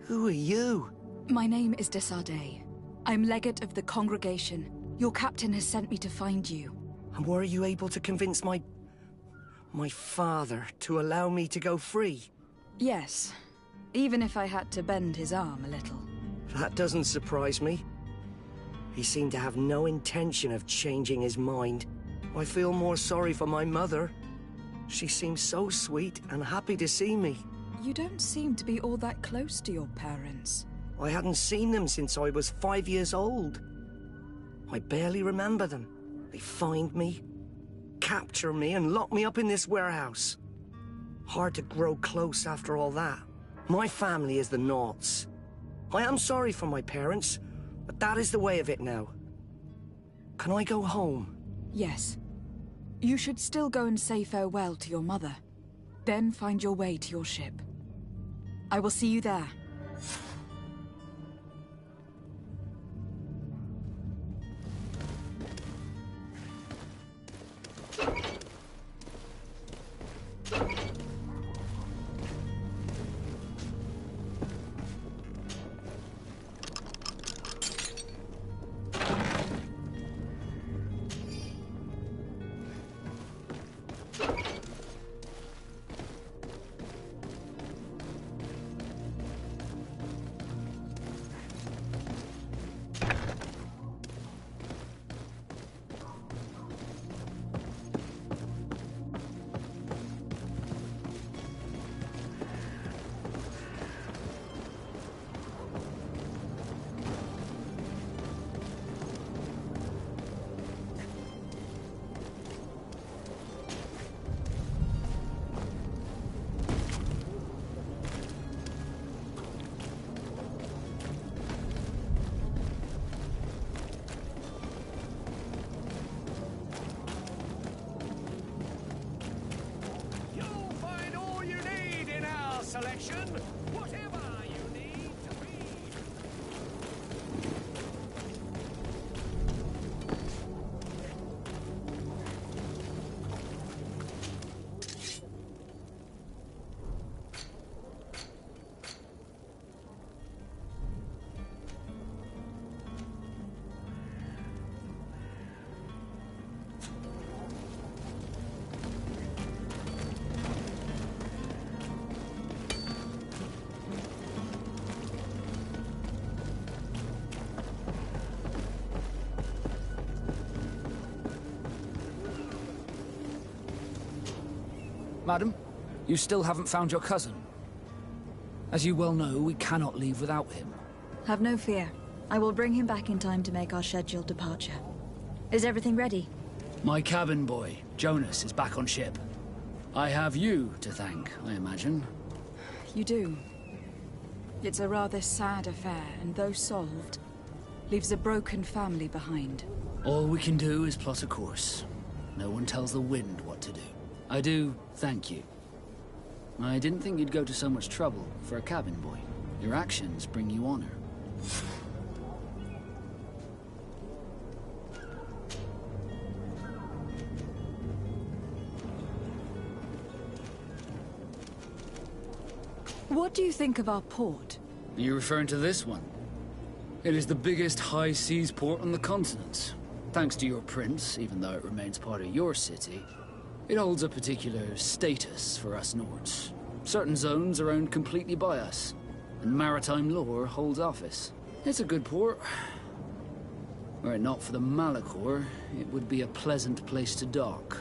Who are you? My name is Desardet. I'm legate of the congregation. Your captain has sent me to find you. And were you able to convince my father to allow me to go free? Yes. Even if I had to bend his arm a little. That doesn't surprise me. He seemed to have no intention of changing his mind. I feel more sorry for my mother. She seems so sweet and happy to see me. You don't seem to be all that close to your parents. I hadn't seen them since I was 5 years old. I barely remember them. They find me, capture me, and lock me up in this warehouse. Hard to grow close after all that. My family is the Naughts. I am sorry for my parents, but that is the way of it now. Can I go home? Yes. You should still go and say farewell to your mother. Then find your way to your ship. I will see you there. Selection, whatever you need to be. Madam, you still haven't found your cousin. As you well know, we cannot leave without him. Have no fear. I will bring him back in time to make our scheduled departure. Is everything ready? My cabin boy, Jonas, is back on ship. I have you to thank, I imagine. You do. It's a rather sad affair, and though solved, leaves a broken family behind. All we can do is plot a course. No one tells the wind what to do. I do thank you. I didn't think you'd go to so much trouble for a cabin boy. Your actions bring you honor. What do you think of our port? Are you referring to this one? It is the biggest high seas port on the continent. Thanks to your prince, even though it remains part of your city, it holds a particular status for us Nords. Certain zones are owned completely by us, and maritime law holds office. It's a good port. Were it not for the Malachor, it would be a pleasant place to dock.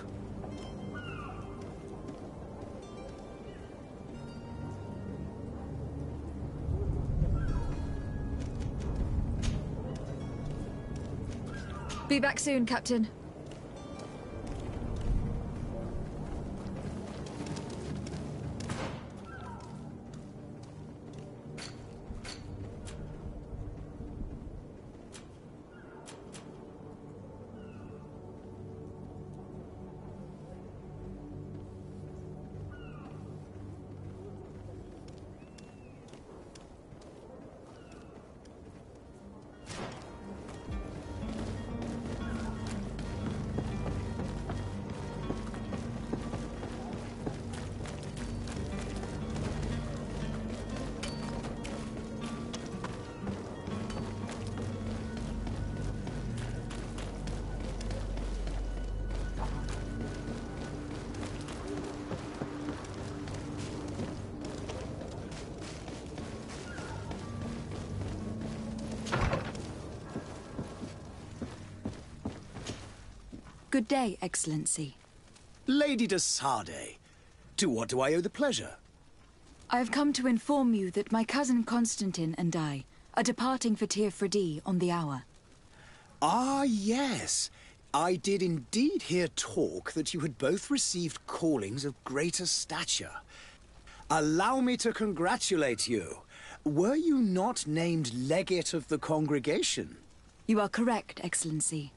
Be back soon, Captain. Good day, Excellency. Lady de Sardet, to what do I owe the pleasure? I have come to inform you that my cousin Constantine and I are departing for Tir Freddy on the hour. Ah, yes. I did indeed hear talk that you had both received callings of greater stature. Allow me to congratulate you. Were you not named legate of the congregation? You are correct, Excellency.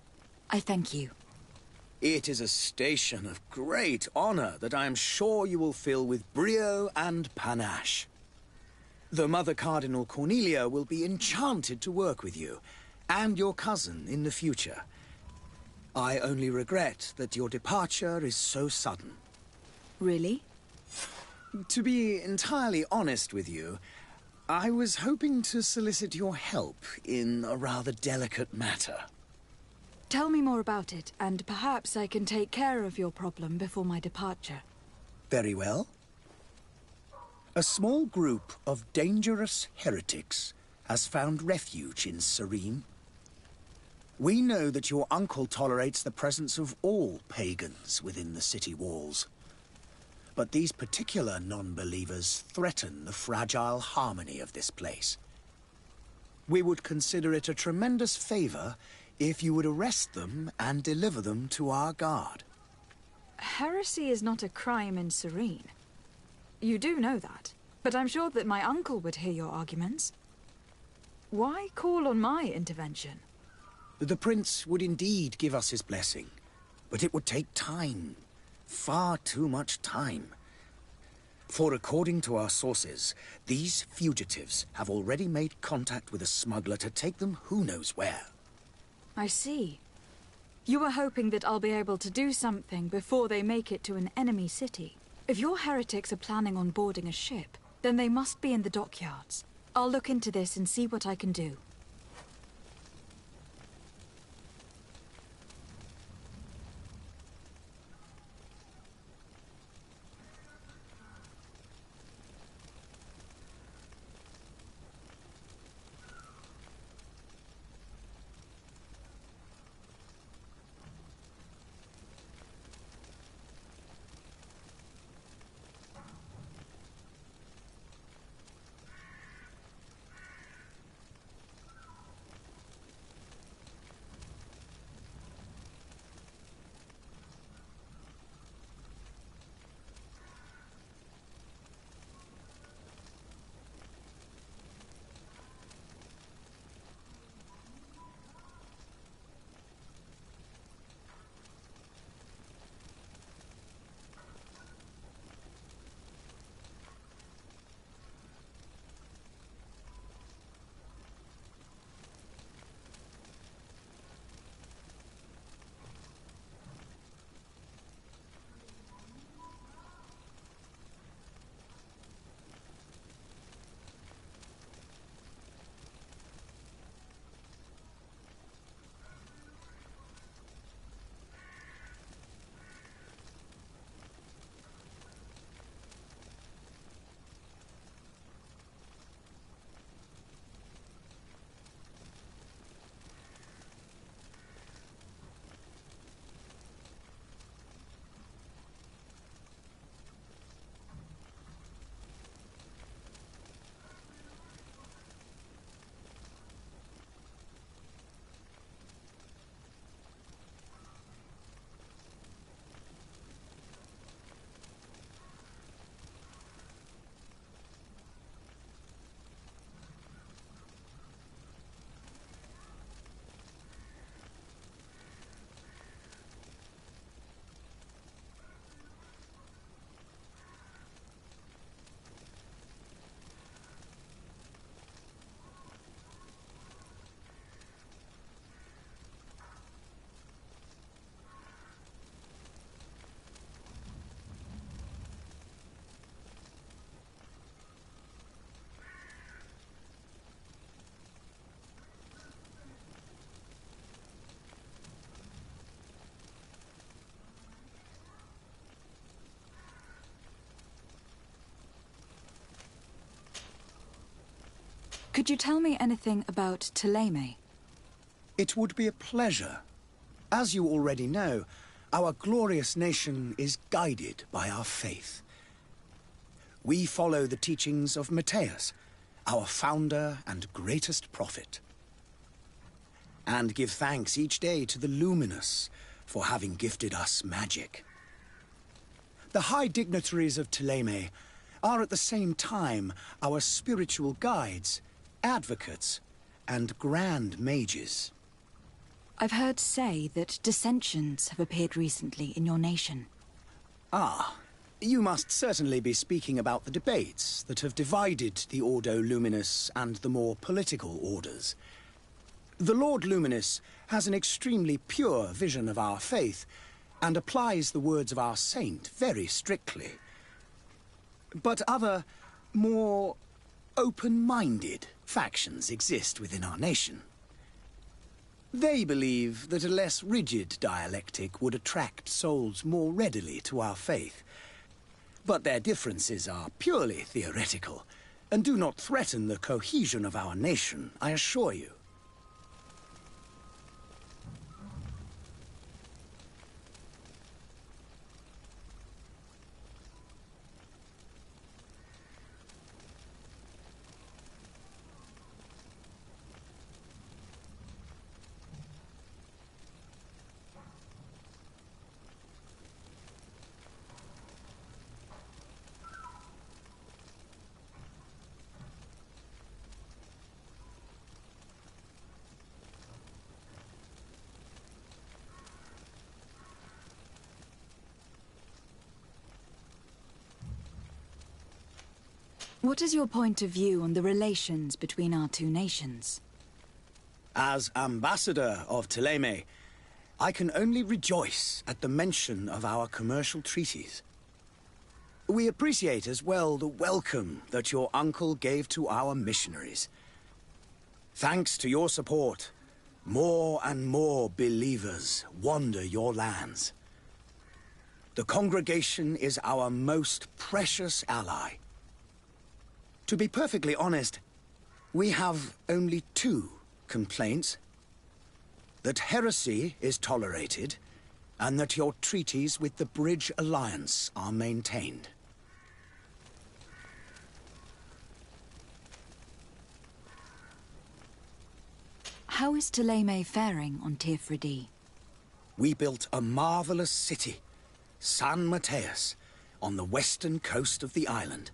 I thank you. It is a station of great honor that I am sure you will fill with brio and panache. The Mother Cardinal Cornelia will be enchanted to work with you, and your cousin in the future. I only regret that your departure is so sudden. Really? To be entirely honest with you, I was hoping to solicit your help in a rather delicate matter. Tell me more about it, and perhaps I can take care of your problem before my departure. Very well. A small group of dangerous heretics has found refuge in Serene. We know that your uncle tolerates the presence of all pagans within the city walls. But these particular non-believers threaten the fragile harmony of this place. We would consider it a tremendous favor if you would arrest them and deliver them to our guard. Heresy is not a crime in Serene. You do know that, but I'm sure that my uncle would hear your arguments. Why call on my intervention? The prince would indeed give us his blessing, but it would take time. Far too much time. For according to our sources, these fugitives have already made contact with a smuggler to take them who knows where. I see. You were hoping that I'll be able to do something before they make it to an enemy city. If your heretics are planning on boarding a ship, then they must be in the dockyards. I'll look into this and see what I can do. Could you tell me anything about Thélème? It would be a pleasure. As you already know, our glorious nation is guided by our faith. We follow the teachings of Matthias, our founder and greatest prophet, and give thanks each day to the Luminous for having gifted us magic. The high dignitaries of Thélème are at the same time our spiritual guides, advocates, and grand mages. I've heard say that dissensions have appeared recently in your nation. Ah, you must certainly be speaking about the debates that have divided the Ordo Luminous and the more political orders. The Lord Luminous has an extremely pure vision of our faith and applies the words of our saint very strictly. But other, more open-minded factions exist within our nation. They believe that a less rigid dialectic would attract souls more readily to our faith. But their differences are purely theoretical, and do not threaten the cohesion of our nation, I assure you. What is your point of view on the relations between our two nations? As ambassador of Thélème, I can only rejoice at the mention of our commercial treaties. We appreciate as well the welcome that your uncle gave to our missionaries. Thanks to your support, more and more believers wander your lands. The congregation is our most precious ally. To be perfectly honest, we have only two complaints. That heresy is tolerated, and that your treaties with the Bridge Alliance are maintained. How is Thélème faring on Tirfredi? We built a marvelous city, San Matthias, on the western coast of the island.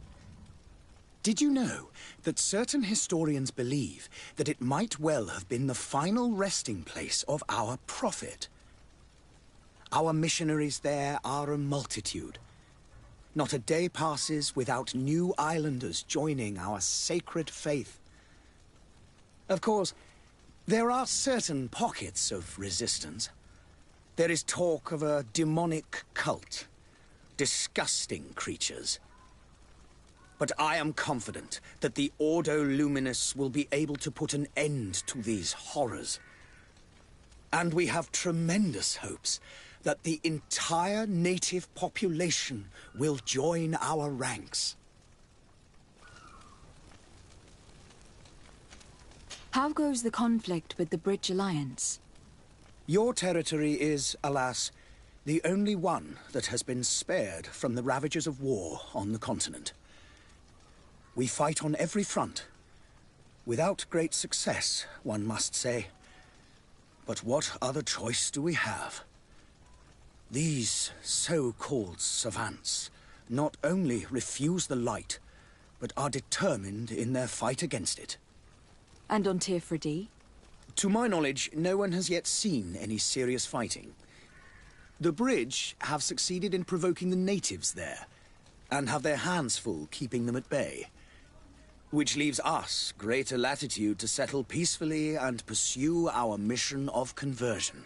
Did you know that certain historians believe that it might well have been the final resting place of our prophet? Our missionaries there are a multitude. Not a day passes without new islanders joining our sacred faith. Of course, there are certain pockets of resistance. There is talk of a demonic cult, disgusting creatures. But I am confident that the Ordo Luminous will be able to put an end to these horrors. And we have tremendous hopes that the entire native population will join our ranks. How goes the conflict with the Bridge Alliance? Your territory is, alas, the only one that has been spared from the ravages of war on the continent. We fight on every front. Without great success, one must say. But what other choice do we have? These so-called savants not only refuse the light, but are determined in their fight against it. And on Tirfredi? To my knowledge, no one has yet seen any serious fighting. The Bridge have succeeded in provoking the natives there, and have their hands full keeping them at bay. Which leaves us greater latitude to settle peacefully and pursue our mission of conversion.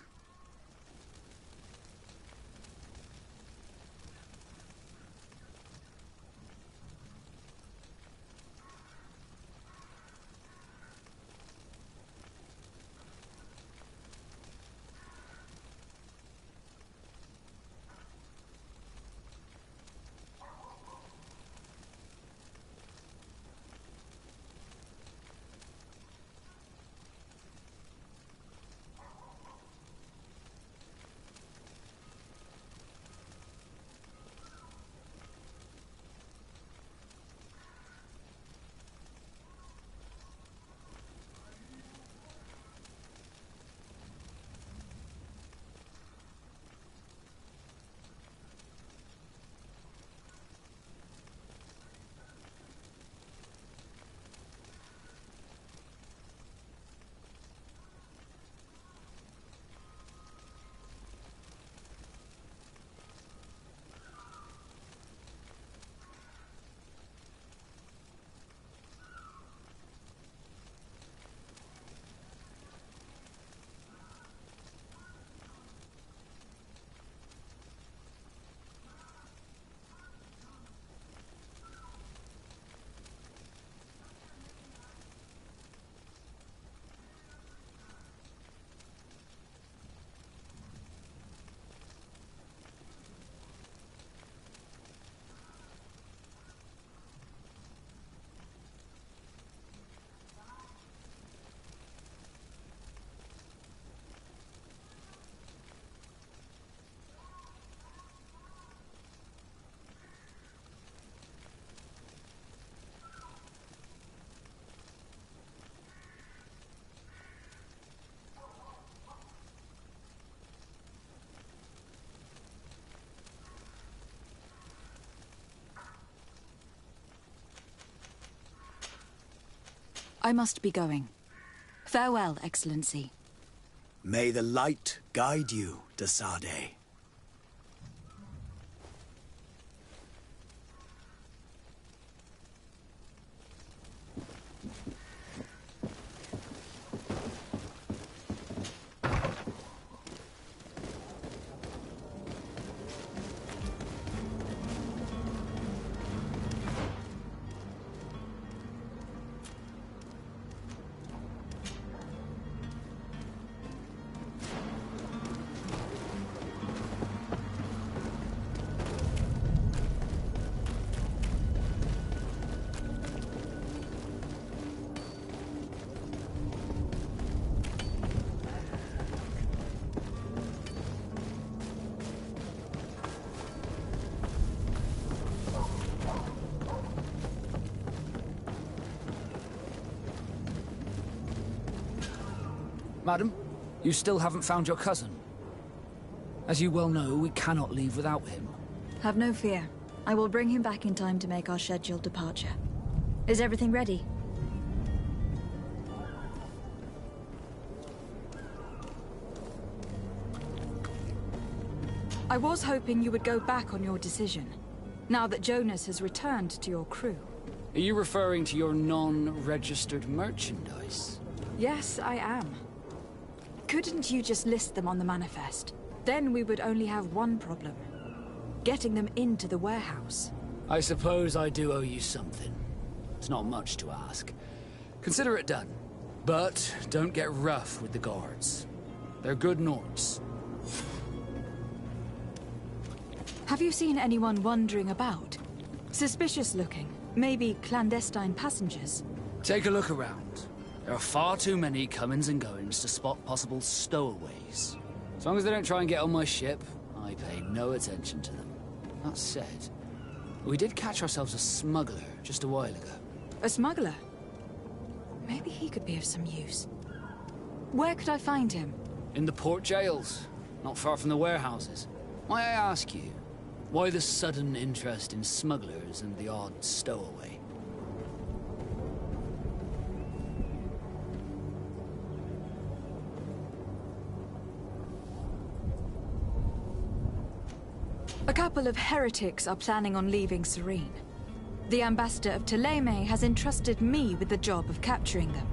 I must be going. Farewell, Excellency. May the light guide you, de Sade. Madam, you still haven't found your cousin. As you well know, we cannot leave without him. Have no fear. I will bring him back in time to make our scheduled departure. Is everything ready? I was hoping you would go back on your decision, now that Jonas has returned to your crew. Are you referring to your non-registered merchandise? Yes, I am. Couldn't you just list them on the manifest? Then we would only have one problem. Getting them into the warehouse. I suppose I do owe you something. It's not much to ask. Consider it done. But don't get rough with the guards. They're good Nords. Have you seen anyone wandering about? Suspicious looking. Maybe clandestine passengers. Take a look around. There are far too many comings and goings to spot possible stowaways. As long as they don't try and get on my ship, I pay no attention to them. That said, we did catch ourselves a smuggler just a while ago. A smuggler? Maybe he could be of some use. Where could I find him? In the port jails, not far from the warehouses. May I ask you, why the sudden interest in smugglers and the odd stowaway? A couple of heretics are planning on leaving Serene. The ambassador of Ptolemy has entrusted me with the job of capturing them.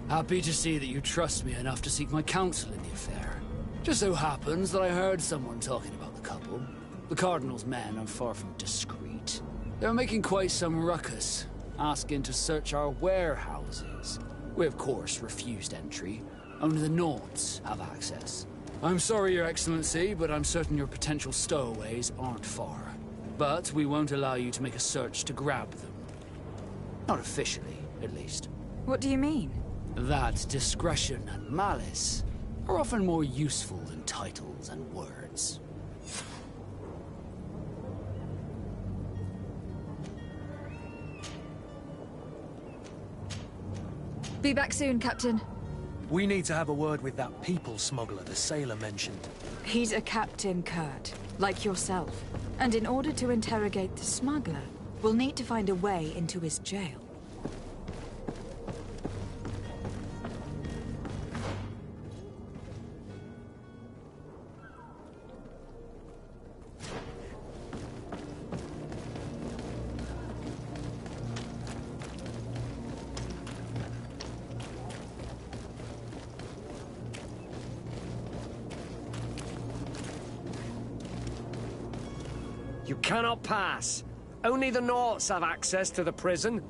Happy to see that you trust me enough to seek my counsel in the affair. Just so happens that I heard someone talking about the couple. The Cardinal's men are far from discreet. They're making quite some ruckus, asking to search our warehouses. We of course refused entry. Only the Nords have access. I'm sorry, Your Excellency, but I'm certain your potential stowaways aren't far. But we won't allow you to make a search to grab them. Not officially, at least. What do you mean? That discretion and malice are often more useful than titles and words. Be back soon, Captain. We need to have a word with that people smuggler the sailor mentioned. He's a Captain Kurt, like yourself. And in order to interrogate the smuggler, we'll need to find a way into his jail. You cannot pass. Only the Norts have access to the prison.